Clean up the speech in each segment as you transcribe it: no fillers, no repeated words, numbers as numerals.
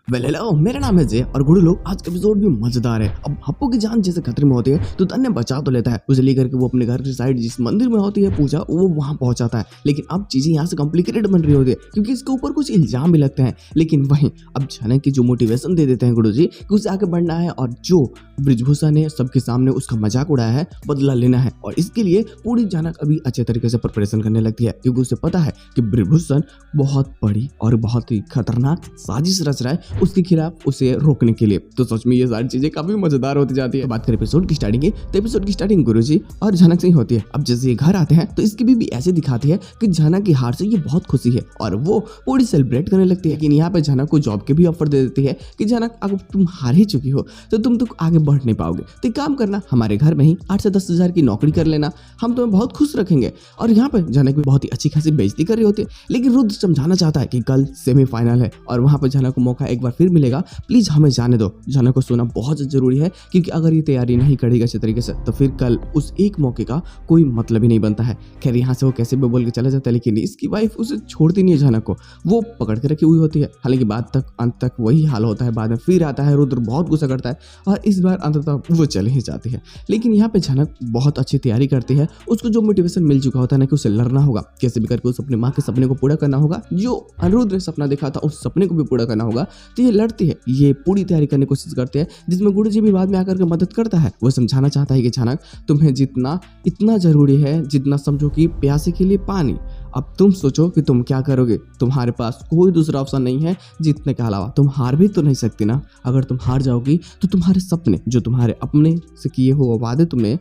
Well hello, मेरा नाम है जय और गुरु लोग आज का एपिसोड भी मजेदार है। अब हप्पू की जान जैसे खतरे में होती है तो धन्य बचा तो लेता है, उसे लेकर के वो अपने घर की साइड जिस मंदिर में होती है पूजा वो वहां पहुंचाता है। लेकिन अब चीजें यहाँ से कॉम्प्लिकेटेड बन रही होती है क्योंकि इसके ऊपर कुछ इल्जाम भी लगते हैं। लेकिन वहीं अब जनक की जो मोटिवेशन दे देते हैं गुरु जी कि उसे आगे बढ़ना है और जो ब्रिजभूषण ने सबके सामने उसका मजाक उड़ाया है बदला लेना है। और इसके लिए पूरी जनक अभी अच्छे तरीके से प्रिपरेशन करने लगती है क्योंकि उसे पता है कि ब्रिजभूषण बहुत बड़ी और बहुत ही खतरनाक साजिश रच रहा है उसके खिलाफ उसे रोकने के लिए। तो सच में ये सारी चीजें काफी मजेदार होती जाती है। तो बात करें एपिसोड की स्टार्टिंग की तो एपिसोड की स्टार्टिंग गुरुजी और जनक से ही होती है। अब जैसे ये घर आते हैं तो इसकी भी ऐसे दिखाती है कि जनक की हार से ये बहुत खुशी है और वो पूरी सेलिब्रेट करने लगती है। लेकिन यहाँ पे जनक को जॉब के भी ऑफर दे देती है कि जनक अगर तुम हार ही चुकी हो तो तुम तो आगे बढ़ नहीं पाओगे, तो एक काम करना हमारे घर में ही 8 से 10 हजार की नौकरी कर लेना, हम तुम्हें बहुत खुश रखेंगे। और यहाँ पे जनक भी बहुत ही अच्छी खासी बेइज्जती कर रही होती है। लेकिन रुद्र समझाना चाहता है कि कल सेमीफाइनल है और वहां पर जनक को मौका एक बार फिर मिलेगा, प्लीज हमें जाने दो। जनक को सोना बहुत जरूरी है क्योंकि अगर ये तैयारी नहीं करेगा अच्छे तरीके से तो फिर कल उस एक मौके का कोई मतलब ही नहीं बनता है। खैर यहाँ से वो कैसे भी बोल के चला जाता है लेकिन इसकी वाइफ उसे छोड़ती नहीं है, जनक को वो पकड़ के रखी हुई होती है। हालांकि बाद तक अंत तक वही हाल होता है, बाद में फिर आता है रुद्र बहुत गुस्सा करता है और इस बार अंततः वो चले ही जाती है। लेकिन यहाँ पे जनक बहुत अच्छी तैयारी करती है, उसको जो मोटिवेशन मिल चुका होता है ना कि उसे लड़ना होगा, कैसे भी करके उस अपनी माँ के सपने को पूरा करना होगा, जो अनिरुद्ध ने सपना देखा था उस सपने को भी पूरा करना होगा। तो ये लड़ती है, ये पूरी तैयारी करने की कोशिश करती है जिसमें गुरु जी भी बाद में आकर के मदद करता है। वो समझाना चाहता है कि जनक तुम्हें जितना इतना जरूरी है जितना समझो कि प्यासे के लिए पानी। अब तुम सोचो कि तुम क्या करोगे, तुम्हारे पास कोई दूसरा ऑप्शन नहीं है जीतने के अलावा, तुम हार भी तो नहीं सकती ना। अगर तुम हार जाओगी तो तुम्हारे सपने जो तुम्हारे अपने से किए हुए वादे तुमने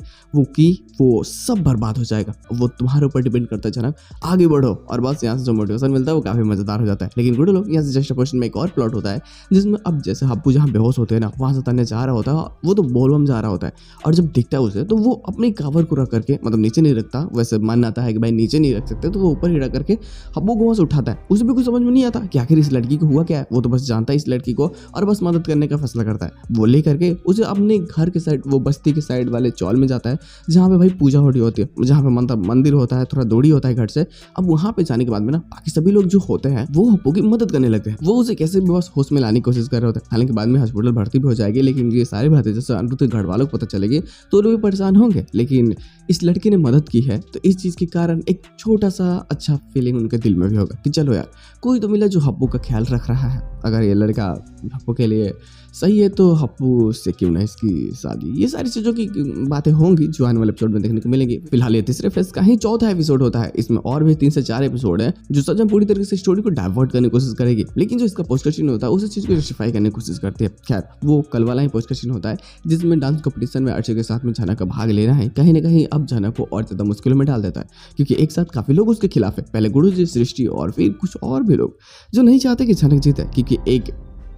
वो सब बर्बाद हो जाएगा। वो तुम्हारे ऊपर डिपेंड करता है जनक, आगे बढ़ो। और बस यहाँ से जो मोटिवेशन मिलता है वो काफी मजेदार हो जाता है। लेकिन गुरु लोग यहाँ से जस्ट क्वेश्चन में एक और प्लॉट होता है जिसमें अब जैसे हप्पू जहाँ बेहोश होते हैं ना वहां से तन्ने जा रहा होता है, वो तो बोलबम जा रहा होता है और जब दिखता है उसे तो वो अपनी कावर को रख करके मतलब नीचे नहीं रखता, वैसे मन आता है कि भाई नीचे नहीं रख सकते तो वो ऊपर ही रख करके हप्पू को वहां से उठाता है। उसे भी कुछ समझ में नहीं आता कि आखिर इस लड़की को हुआ क्या है, वो तो बस जानता है इस लड़की को और बस मदद करने का फैसला करता है। वो ले करके उसे अपने घर के साइड वो बस्ती के साइड वाले चौल में जाता है जहाँ पे भाई पूजा हो रही होती है, जहाँ पे मतलब मंदिर होता है, थोड़ा दूरी होता है घर से। अब वहाँ पे जाने के बाद में ना बाकी सभी लोग जो होते हैं वो हप्पू की मदद करने लगते हैं, वो उसे कैसे भी बस होश में लाने की कोशिश कर रहे होते हैं। हालांकि बाद में हॉस्पिटल भर्ती भी हो जाएगी लेकिन ये सारे भर्ती जैसे अनिरुद्ध के घर वालों को पता चलेगी तो लोग भी परेशान होंगे। लेकिन इस लड़के ने मदद की है तो इस चीज के कारण एक छोटा सा अच्छा फीलिंग उनके दिल में भी होगा कि चलो यार कोई तो मिला जो हप्पू का ख्याल रख रहा है। अगर ये लड़का हप्पू के लिए सही है तो हप्पू से क्यों ना इसकी शादी। ये सारी चीजों की बातें होंगी जो आने वाले एपिसोड में देखने को मिलेंगी। फिलहाल ये तीसरे फेज का ही चौथा एपिसोड होता है, इसमें और भी 3 से 4 एपिसोड है जो सच में पूरी तरीके से स्टोरी को डाइवर्ट करने की कोशिश करेगी। लेकिन जो इसका पोस्ट सीन होता है उस चीज को जस्टिफाई करने की कोशिश करती है। खैर वो कल वाला ही पोस्ट सीन होता है जिसमें डांस कॉम्पिटिशन में अर्चय के साथ में जनक का भाग लेना है। कहीं ना कहीं अब जनक को और ज्यादा मुश्किलों में डाल देता है क्योंकि एक साथ काफी लोग उसके खिलाफ है, पहले गुरु जी, सृष्टि और फिर कुछ और भी लोग जो नहीं चाहते कि जनक जीते। क्योंकि एक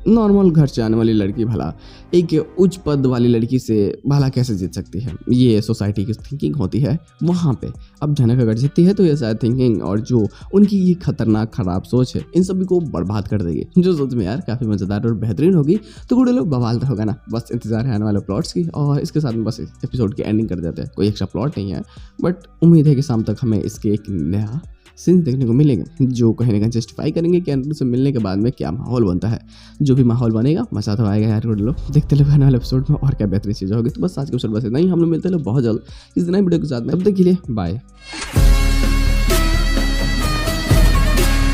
नॉर्मल घर से आने वाली लड़की भला एक उच्च पद वाली लड़की से भला कैसे जीत सकती है, ये सोसाइटी की थिंकिंग होती है वहाँ पे। अब जनक अगर जीतती है तो ये सारी थिंकिंग और जो उनकी ये खतरनाक खराब सोच है इन सभी को बर्बाद कर देगी, जो सच में यार काफ़ी मज़ेदार और बेहतरीन होगी। तो गुड़े लोग बवाल होगा ना, बस इंतजार है आने वाले प्लॉट्स की और इसके साथ में बस एपिसोड की एंडिंग कर देते हैं। कोई एक्स्ट्रा प्लॉट नहीं है बट उम्मीद है कि शाम तक हमें इसके एक नया सीन्स देखने को मिलेंगे जो कहीं ना कहीं जस्टिफाई करेंगे कि अनिरुद्ध से मिलने के बाद में क्या माहौल बनता है। जो भी माहौल बनेगा मजा तो आएगा यार। लोग देखते लोग आने वाले एपिसोड में और क्या बेहतरीन चीज़ होगी। तो बस आज के एपिसोड बस इतना ही, हम लोग मिलते हैं बहुत जल्द इस दिन वीडियो के साथ में। अब तक के लिए बाय।